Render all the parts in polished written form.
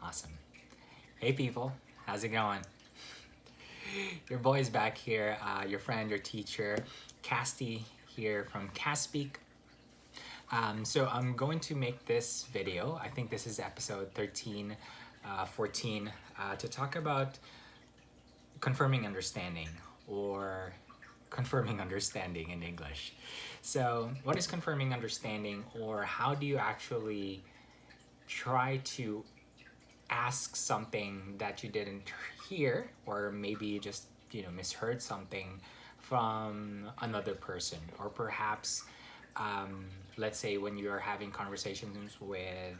Awesome. Hey people, how's it going? Your boy's back here, your friend, your teacher, Casty here from Caspeak. So I'm going to make this video, I think this is episode 13, 14, to talk about confirming understanding or confirming understanding in English. So what is confirming understanding, or how do you actually try to ask something that you didn't hear, or maybe you just misheard something from another person, or perhaps let's say when you're having conversations with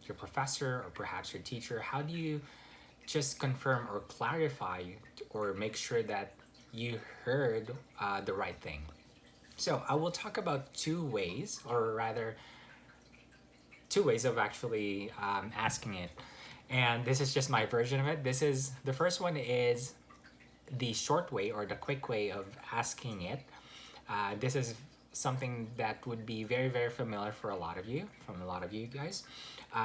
your professor or perhaps your teacher, how do you just confirm or clarify or make sure that you heard the right thing? So I will talk about two ways, or rather two ways of actually asking it, and this is just my version of it. The first one is the short way or the quick way of asking it. This is something that would be very, very familiar for a lot of you, from a lot of you guys.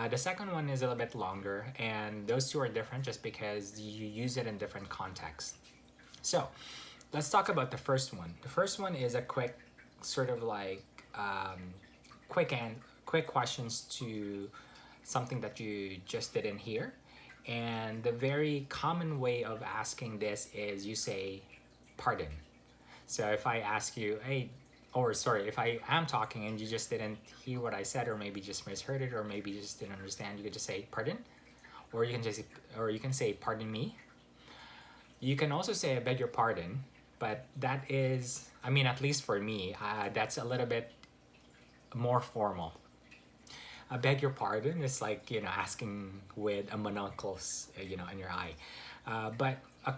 The second one is a little bit longer, and those two are different just because you use it in different contexts. So let's talk about the first one. The first one is a quick sort of like quick questions to something that you just didn't hear. And the very common way of asking this is you say pardon. So if I ask you, hey, or sorry, if I am talking and you just didn't hear what I said, or maybe just misheard it, or maybe you just didn't understand, you could just say pardon, or you can say pardon me. You can also say I beg your pardon, but that is, I mean, at least for me, that's a little bit more formal. I beg your pardon. It's like, asking with a monocle, in your eye. But a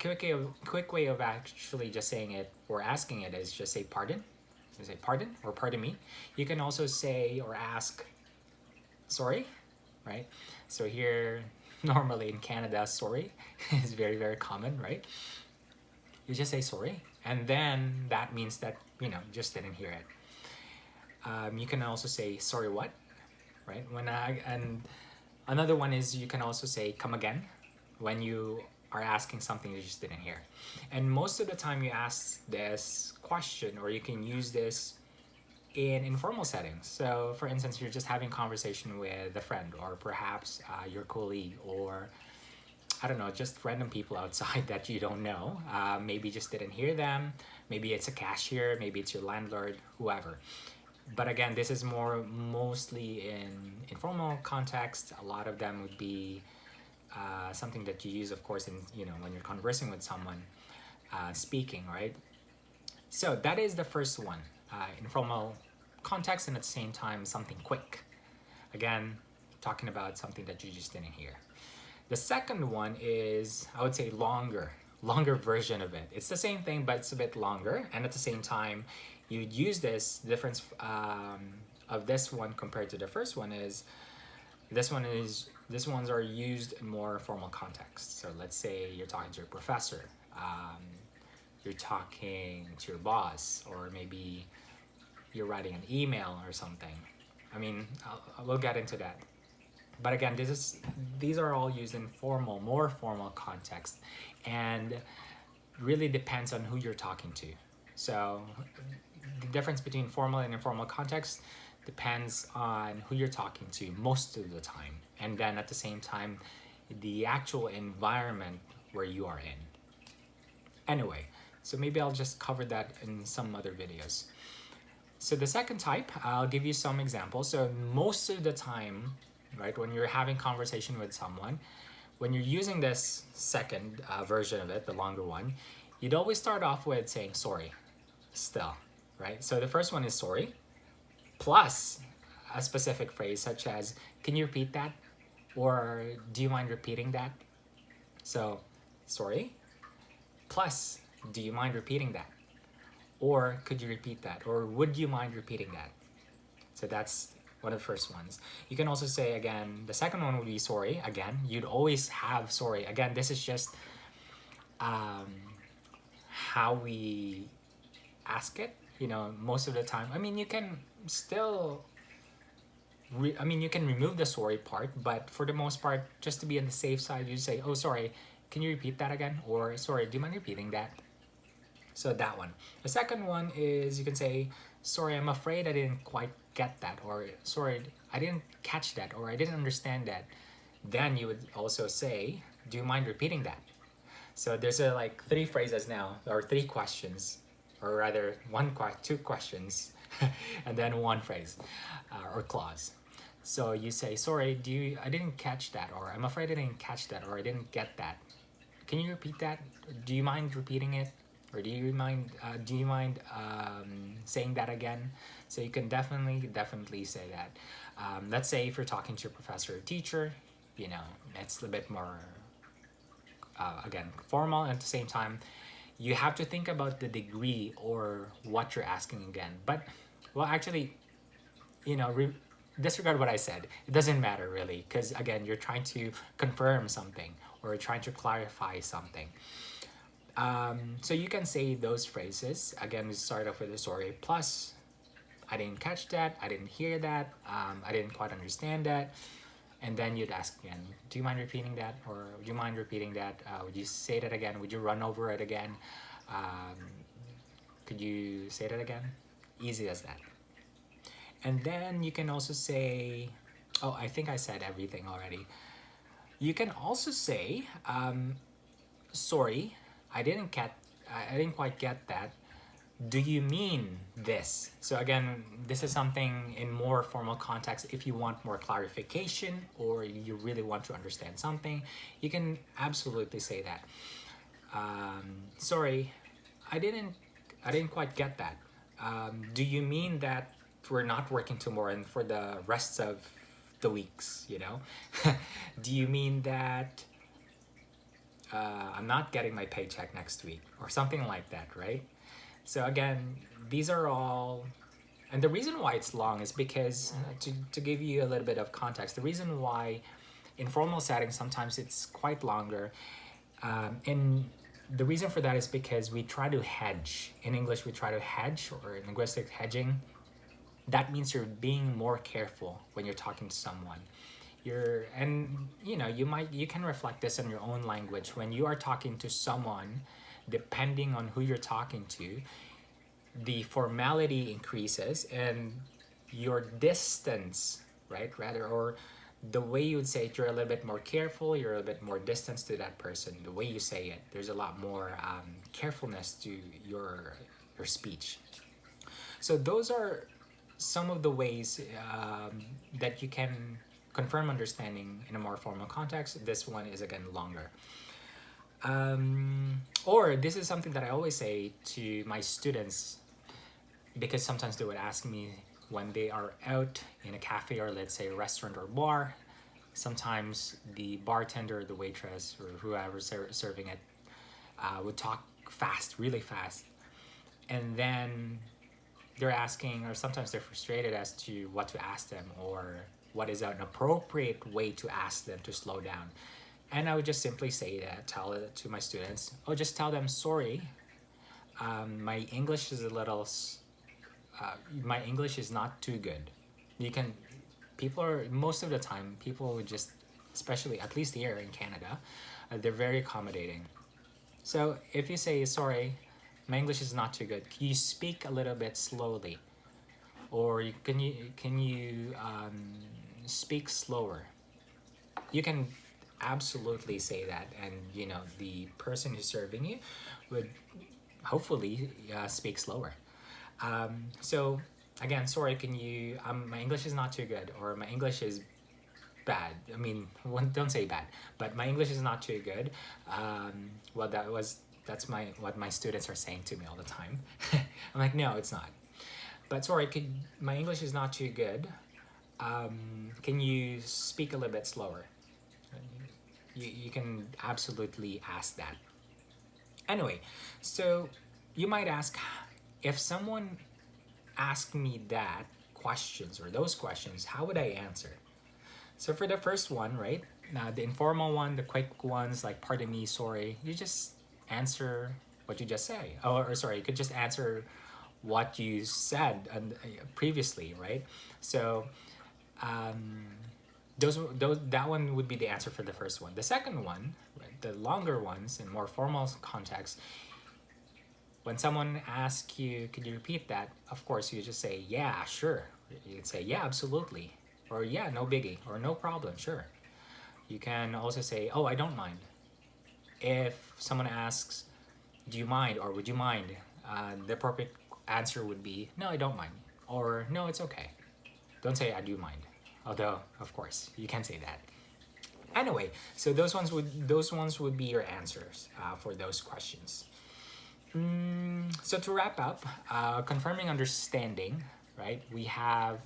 quick way of actually just saying it or asking it is just say pardon. You say pardon or pardon me. You can also say or ask sorry, right? So here, normally in Canada, sorry is very, very common, right? You just say sorry, and then that means that, just didn't hear it. You can also say sorry what? Right? And another one is you can also say come again when you are asking something you just didn't hear. And most of the time you ask this question, or you can use this in informal settings. So for instance, you're just having conversation with a friend, or perhaps your colleague, or I don't know, just random people outside that you don't know. Maybe just didn't hear them. Maybe it's a cashier, maybe it's your landlord, whoever. But again, this is mostly in informal context. A lot of them would be something that you use, of course, in when you're conversing with someone, speaking, right? So that is the first one, informal context, and at the same time something quick. Again, talking about something that you just didn't hear. The second one is, I would say, longer version of it. It's the same thing, but it's a bit longer, and at the same time, you'd use this difference of this one compared to the first one is this ones are used in more formal context. So let's say you're talking to your professor, you're talking to your boss, or maybe you're writing an email or something. I mean, we'll get into that. But again, these are all used in more formal context, and really depends on who you're talking to. So the difference between formal and informal context depends on who you're talking to most of the time, and then at the same time, the actual environment where you are in. Anyway, so maybe I'll just cover that in some other videos. So the second type, I'll give you some examples. So most of the time, right, when you're having conversation with someone, when you're using this second version of it, the longer one, you'd always start off with saying sorry still, right? So the first one is sorry, plus a specific phrase such as, can you repeat that? Or do you mind repeating that? So sorry, plus do you mind repeating that? Or could you repeat that? Or would you mind repeating that? So that's one of the first ones. You can also say, again, the second one would be sorry. Again, you'd always have sorry. Again, this is just how we ask it, most of the time. I mean, you can still I mean, you can remove the sorry part, but for the most part, just to be on the safe side, you say, oh, sorry, can you repeat that again? Or sorry, do you mind repeating that? So that one. The second one is you can say, sorry, I'm afraid I didn't quite get that, or sorry, I didn't catch that, or I didn't understand that. Then you would also say, do you mind repeating that? So there's like three phrases now, or three questions, or rather two questions, and then one phrase or clause. So you say, sorry, I didn't catch that, or I'm afraid I didn't catch that, or I didn't get that. Can you repeat that? Do you mind repeating it? Or do you mind saying that again? So you can definitely say that. Let's say if you're talking to your professor or teacher, you know, it's a bit more again formal, and at the same time you have to think about the degree or what you're asking again. But well, actually, you know, disregard what I said. It doesn't matter really, because again, you're trying to confirm something or trying to clarify something. So you can say those phrases. Again, we start off with the sorry plus I didn't catch that, I didn't hear that, I didn't quite understand that. And then you'd ask again, do you mind repeating that? Or would you mind repeating that? Would you say that again? Would you run over it again? Could you say that again? Easy as that. And then you can also say, oh, I think I said everything already. You can also say, sorry, I didn't quite get that. Do you mean this? So again, this is something in more formal context. If you want more clarification or you really want to understand something, you can absolutely say that. Sorry, I didn't quite get that. Do you mean that we're not working tomorrow and for the rest of the weeks, you know? Do you mean that I'm not getting my paycheck next week or something like that, right? So again, these are all, and the reason why it's long is because, to give you a little bit of context, the reason why in formal settings sometimes it's quite longer, and the reason for that is because we try to hedge. In English, we try to hedge, or linguistic hedging. That means you're being more careful when you're talking to someone. And you know, you can reflect this in your own language. When you are talking to someone, depending on who you're talking to, the formality increases and your distance, right? Rather, or the way you would say it, you're a little bit more careful, you're a bit more distance to that person. The way you say it, there's a lot more carefulness to your speech. So those are some of the ways that you can confirm understanding in a more formal context. This one is again longer. Or this is something that I always say to my students, because sometimes they would ask me when they are out in a cafe or let's say a restaurant or bar. Sometimes the bartender, the waitress, or whoever's serving it would talk fast, really fast. And then they're asking, or sometimes they're frustrated as to what to ask them or what is an appropriate way to ask them to slow down. And I would just simply say that, tell it to my students, just tell them, sorry, my English is my English is not too good. Most of the time, people would just, especially at least here in Canada, they're very accommodating. So if you say, sorry, my English is not too good, can you speak a little bit slowly? Or can you speak slower? You can absolutely say that, and you know, the person who's serving you would hopefully speak slower. So again, sorry, can you my English is not too good, or my English is bad. I mean, don't say bad, but my English is not too good. Well, that's what my students are saying to me all the time. I'm like, no, it's not. But sorry, my English is not too good. Can you speak a little bit slower? You can absolutely ask that. Anyway, so you might ask, if someone asked me those questions, how would I answer? So for the first one, right, now the informal one, the quick ones like pardon me, sorry, you just answer what you just say. Or sorry, you could just answer what you said previously, right? So that one would be the answer for the first one. The second one, right, the longer ones in more formal context, when someone asks you, could you repeat that? Of course, you just say, yeah, sure. You'd say, yeah, absolutely. Or yeah, no biggie. Or no problem, sure. You can also say, oh, I don't mind. If someone asks, do you mind or would you mind? The appropriate answer would be, no, I don't mind. Or no, it's okay. Don't say I do mind. Although, of course, you can say that. Anyway, so those ones would be your answers for those questions. So to wrap up, confirming understanding, right? We have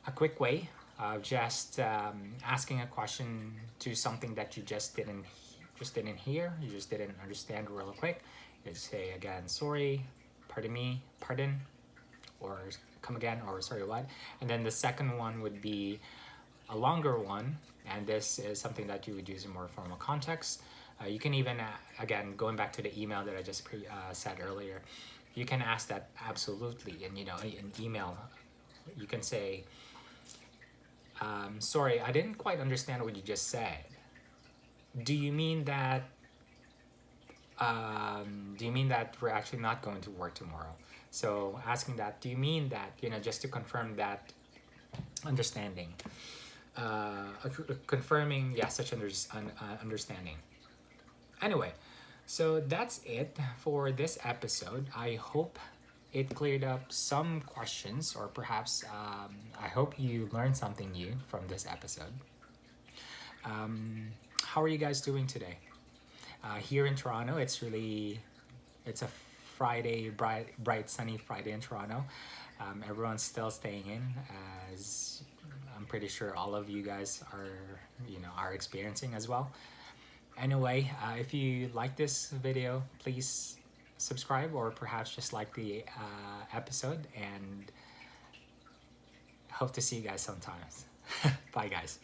a quick way of just asking a question to something that you just didn't hear, you just didn't understand real quick. You say again, sorry, pardon me, pardon, or come again, or sorry what. And then the second one would be a longer one, and this is something that you would use in more formal context. You can even, again, going back to the email that I just said earlier, you can ask that absolutely in email. You can say, sorry, I didn't quite understand what you just said. Do you mean that we're actually not going to work tomorrow? So asking that, do you mean that, just to confirm that understanding, confirming, yeah, such understanding. Anyway, so that's it for this episode. I hope it cleared up some questions, or perhaps I hope you learned something new from this episode. How are you guys doing today? Here in Toronto, it's a Friday, bright sunny Friday in Toronto. Everyone's still staying in, as I'm pretty sure all of you guys are experiencing as well. Anyway, if you like this video, please subscribe, or perhaps just like the episode, and hope to see you guys sometimes. Bye guys.